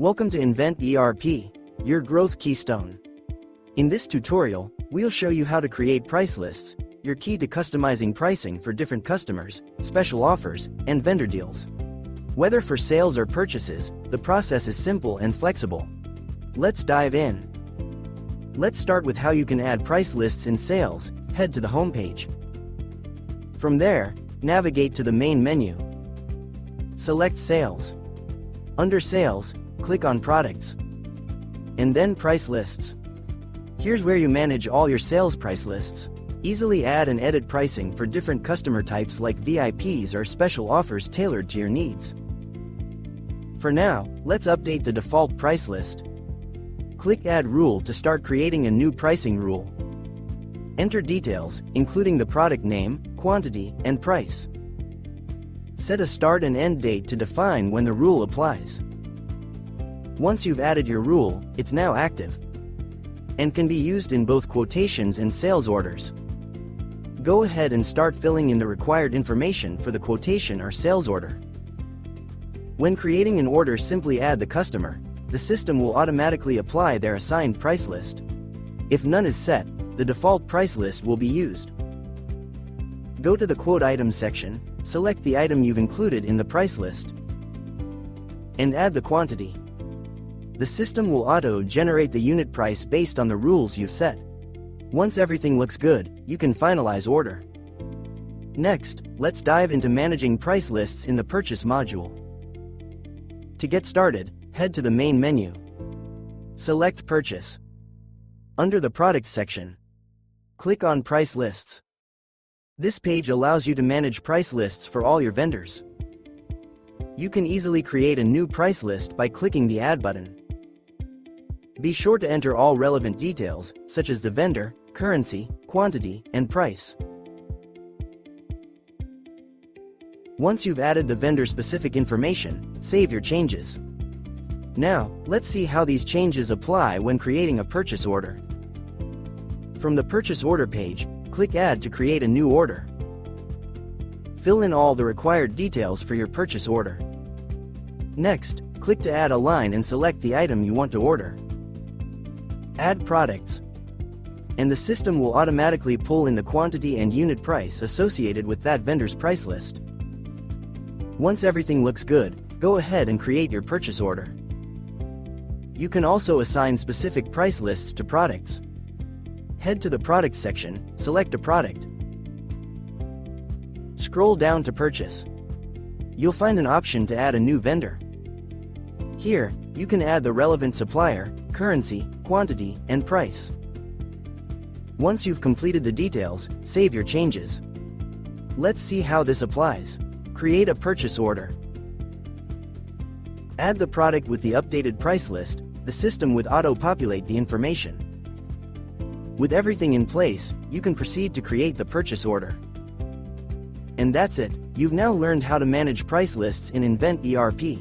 Welcome to Invent ERP, your growth keystone. In this tutorial, we'll show you how to create price lists, your key to customizing pricing for different customers, special offers, and vendor deals. Whether for sales or purchases, the process is simple and flexible. Let's dive in. Let's start with how you can add price lists in sales. Head to the home page. From there, navigate to the main menu. Select Sales. Under Sales, click on Products. And then Price Lists. Here's where you manage all your sales price lists. Easily add and edit pricing for different customer types like VIPs or special offers tailored to your needs. For now, let's update the default price list. Click Add Rule to start creating a new pricing rule. Enter details, including the product name, quantity, and price. Set a start and end date to define when the rule applies. Once you've added your rule, it's now active and can be used in both quotations and sales orders. Go ahead and start filling in the required information for the quotation or sales order. When creating an order, simply add the customer. The system will automatically apply their assigned price list. If none is set, the default price list will be used. Go to the Quote Items section, select the item you've included in the price list, and add the quantity. The system will auto-generate the unit price based on the rules you've set. Once everything looks good, you can finalize order. Next, let's dive into managing price lists in the Purchase module. To get started, head to the main menu. Select Purchase. Under the Products section, click on Price Lists. This page allows you to manage price lists for all your vendors. You can easily create a new price list by clicking the Add button. Be sure to enter all relevant details, such as the vendor, currency, quantity, and price. Once you've added the vendor-specific information, save your changes. Now, let's see how these changes apply when creating a purchase order. From the Purchase Order page, click Add to create a new order. Fill in all the required details for your purchase order. Next, click to add a line and select the item you want to order. Add products, and the system will automatically pull in the quantity and unit price associated with that vendor's price list. Once everything looks good, go ahead and create your purchase order. You can also assign specific price lists to products. Head to the Products section, select a product. Scroll down to Purchase. You'll find an option to add a new vendor. Here, you can add the relevant supplier, currency, quantity, and price. Once you've completed the details, save your changes. Let's see how this applies. Create a purchase order. Add the product with the updated price list. The system would auto-populate the information. With everything in place, you can proceed to create the purchase order. And that's it. You've now learned how to manage price lists in Invent ERP.